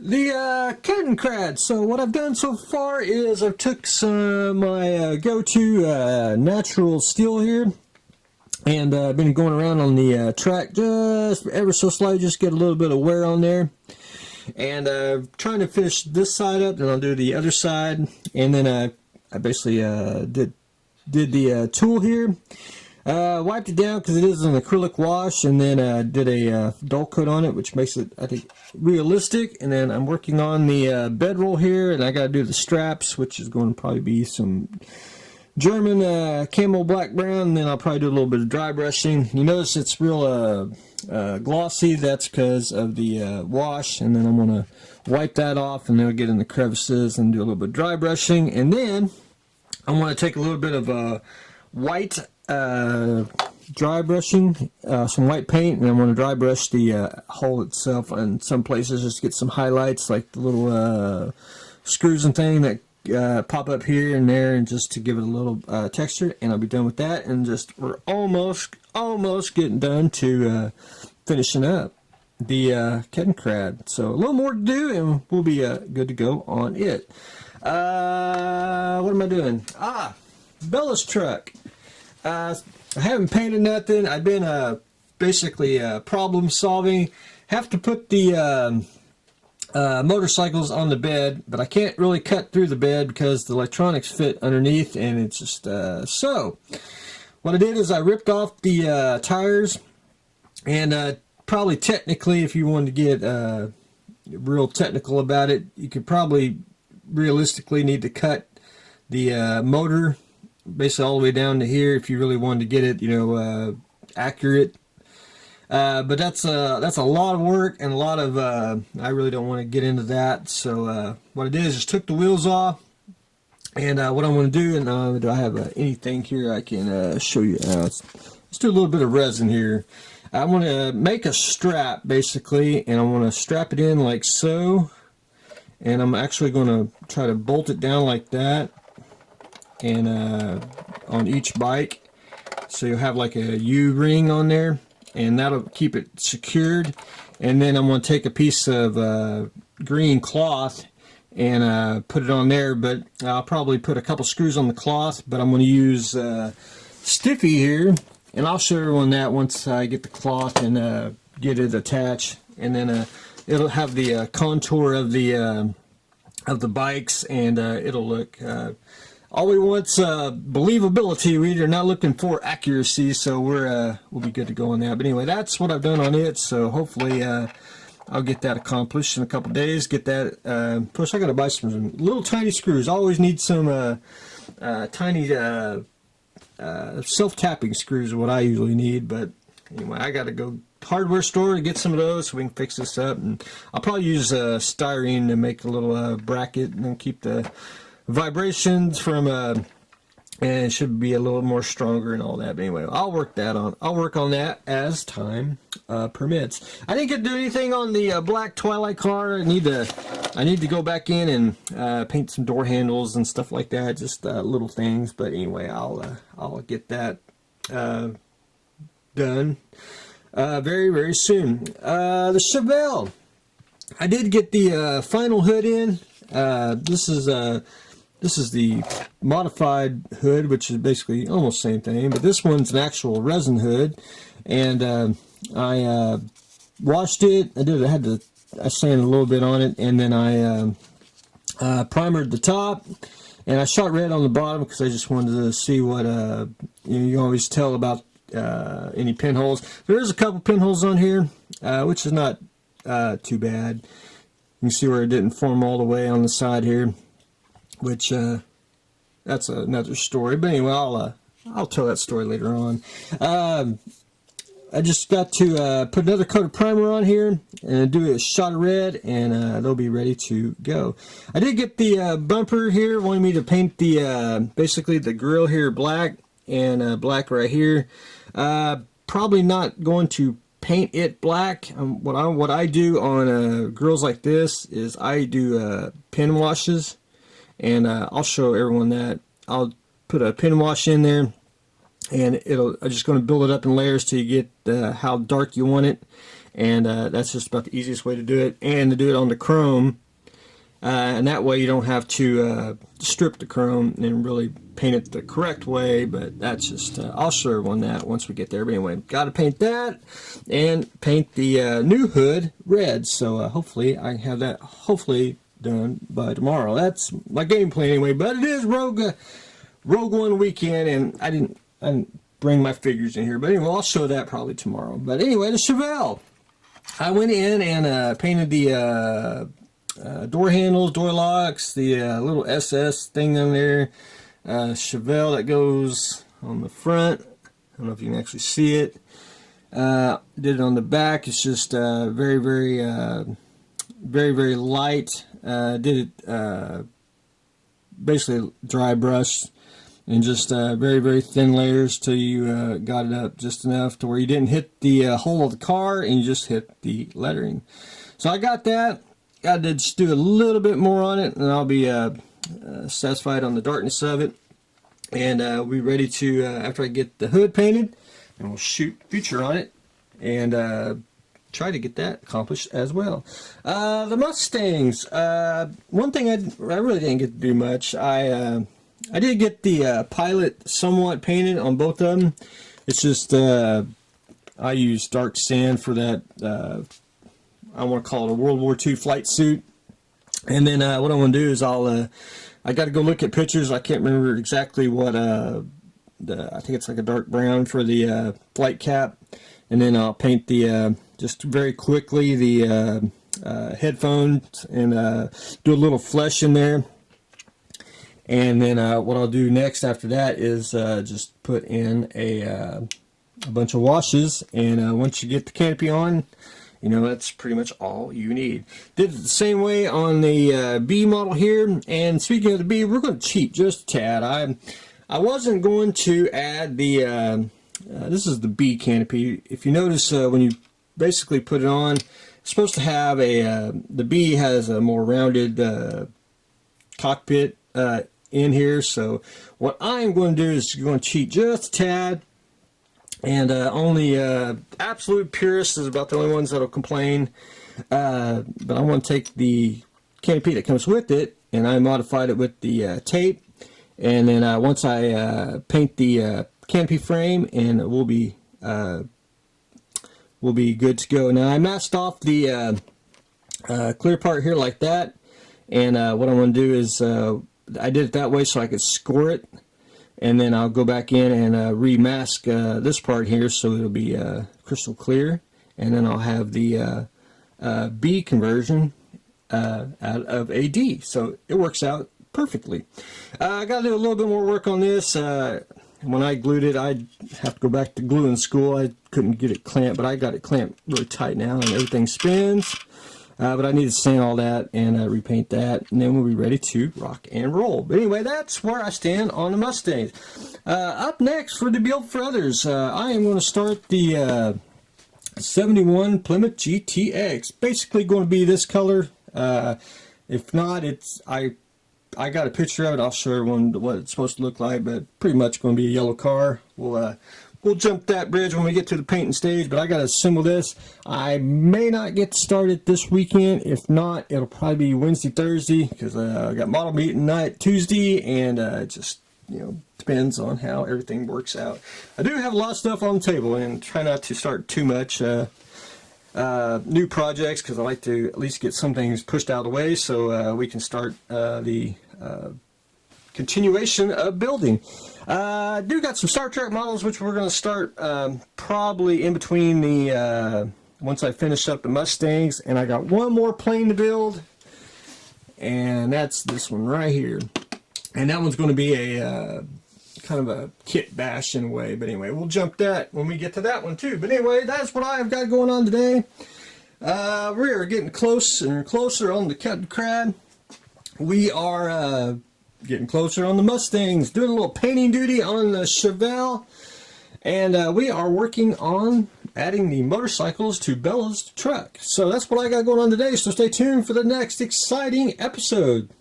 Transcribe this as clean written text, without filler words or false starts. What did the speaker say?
The kettenkrad. So what I've done so far is I've took some my go-to natural steel here, and I've been going around on the track just ever so slightly, just get a little bit of wear on there, and trying to finish this side up, then I'll do the other side, and then I basically did the tool here. Wiped it down because it is an acrylic wash, and then did a dull coat on it, which makes it, I think, realistic. And then I'm working on the bedroll here, and I got to do the straps, which is going to probably be some German camo black brown, and then I'll probably do a little bit of dry brushing. You notice it's real glossy. That's because of the wash, and then I'm going to wipe that off, and then we'll get in the crevices and do a little bit of dry brushing. And then I'm going to take a little bit of white dry brushing, some white paint, and I'm going to dry brush the hole itself. And some places just get some highlights, like the little screws and thing that pop up here and there, and just to give it a little texture. And I'll be done with that, and just we're almost getting done to finishing up the kettenkrad. So a little more to do, and we'll be good to go on it. What am I doing? Bella's truck. I haven't painted nothing. I've been basically problem solving. Have to put the motorcycles on the bed, but I can't really cut through the bed because the electronics fit underneath, and it's just so what I did is I ripped off the tires, and probably technically, if you wanted to get real technical about it, you could probably realistically need to cut the motor basically all the way down to here if you really wanted to get it, you know, accurate. But that's a lot of work and a lot of I really don't want to get into that. So what I did is just took the wheels off, and what I'm going to do, and do I have anything here I can show you? Let's do a little bit of resin here. I'm going to make a strap basically, and I'm going to strap it in like so, and I'm actually going to try to bolt it down like that, and on each bike, so you'll have like a U-ring on there, and that'll keep it secured. And then I'm going to take a piece of green cloth and put it on there, but I'll probably put a couple screws on the cloth, but I'm going to use Stiffy here, and I'll show everyone that once I get the cloth and get it attached, and then it'll have the contour of the bikes, and it'll look all we want's believability. We're not looking for accuracy, so we'll be good to go on that. But anyway, that's what I've done on it, so hopefully I'll get that accomplished in a couple days. Get that plus I gotta buy some little tiny screws. I always need some tiny self-tapping screws are what I usually need. But anyway, I gotta go hardware store to get some of those so we can fix this up, and I'll probably use styrene to make a little bracket and then keep the vibrations from and it should be a little more stronger and all that. But anyway, I'll work on that as time permits. I didn't get to do anything on the black Twilight car. I need to go back in and paint some door handles and stuff like that, just little things. But anyway, I'll get that done very, very soon. The Chevelle, I did get the final hood in. This is the modified hood, which is basically almost the same thing, but this one's an actual resin hood, and I washed it. I sanded a little bit on it, and then I primered the top, and I shot red on the bottom because I just wanted to see what you always tell about any pinholes. There is a couple pinholes on here, which is not too bad. You can see where it didn't form all the way on the side here, which that's another story. But anyway, I'll tell that story later on. I just got to put another coat of primer on here and do a shot of red, and they'll be ready to go. I did get the bumper here, wanting me to paint the basically the grill here black, and black right here. Probably not going to paint it black. What I do on grills like this is I do pin washes. And I'll show everyone that. I'll put a pin wash in there, and I'm just going to build it up in layers till you get how dark you want it. and that's just about the easiest way to do it, and to do it on the chrome, and that way you don't have to strip the chrome and really paint it the correct way. But that's just I'll show everyone that once we get there. But anyway, got to paint that and paint the new hood red. So hopefully I can have that done by tomorrow. That's my game plan anyway. But it is Rogue One weekend, and I didn't bring my figures in here. But anyway, I'll show that probably tomorrow. But anyway, the chevelle. I went in and painted the door handles, door locks, the little SS thing on there, chevelle that goes on the front. I don't know if you can actually see it. Did it on the back. It's just very, very light. Did it basically dry brush and just very, very thin layers till you got it up just enough to where you didn't hit the hull of the car and you just hit the lettering. So I got that. Got to just do a little bit more on it, and I'll be satisfied on the darkness of it. And we'll be ready to, after I get the hood painted, and we'll shoot feature on it and try to get that accomplished as well. The Mustangs. One thing I really didn't get to do much. I did get the Pilot somewhat painted on both of them. It's just I use dark sand for that. I want to call it a World War II flight suit. And then what I want to do is I got to go look at pictures. I can't remember exactly what I think it's like a dark brown for the flight cap. And then I'll paint the just very quickly the headphones and do a little flesh in there. And then what I'll do next after that is just put in a bunch of washes. And once you get the canopy on, you know, that's pretty much all you need. Did it the same way on the B model here. And speaking of the B, we're going to cheat just a tad. I wasn't going to add the, this is the B canopy. If you notice when you basically put it on, it's supposed to have a, the B has a more rounded cockpit in here. So what I'm going to do is going to cheat just a tad. And only absolute purists is about the only ones that'll complain. But I want to take the canopy that comes with it, and I modified it with the tape. And then once I paint the canopy frame, and we'll be good to go. Now I masked off the clear part here like that, and what I'm going to do is I did it that way so I could score it. And then I'll go back in and remask this part here so it'll be crystal clear. And then I'll have the B conversion out of a D. So it works out perfectly. I got to do a little bit more work on this. When I glued it, I'd have to go back to gluing school. I couldn't get it clamped, but I got it clamped really tight now and everything spins. But I need to sand all that and repaint that, and then we'll be ready to rock and roll. But anyway, that's where I stand on the Mustangs. Up next for the Build for Others, I am going to start the 71 Plymouth GTX. Basically going to be this color. If not, it's I got a picture of it. I'll show everyone what it's supposed to look like, but pretty much going to be a yellow car. We'll jump that bridge when we get to the painting stage, but I got to assemble this. I may not get started this weekend. If not, it'll probably be Wednesday, Thursday, because I got model meeting night Tuesday, and it just, you know, depends on how everything works out. I do have a lot of stuff on the table, and try not to start too much new projects, because I like to at least get some things pushed out of the way so we can start the continuation of building. I do got some Star Trek models which we're going to start probably in between the once I finish up the Mustangs, and I got one more plane to build, and that's this one right here, and that one's going to be a kind of a kit bash in a way. But anyway, we'll jump that when we get to that one too. But anyway, that's what I've got going on today. We're getting closer and closer on the kettenkrad. We are getting closer on the Mustangs, doing a little painting duty on the Chevelle, and we are working on adding the motorcycles to Bella's truck. So that's what I got going on today, so stay tuned for the next exciting episode.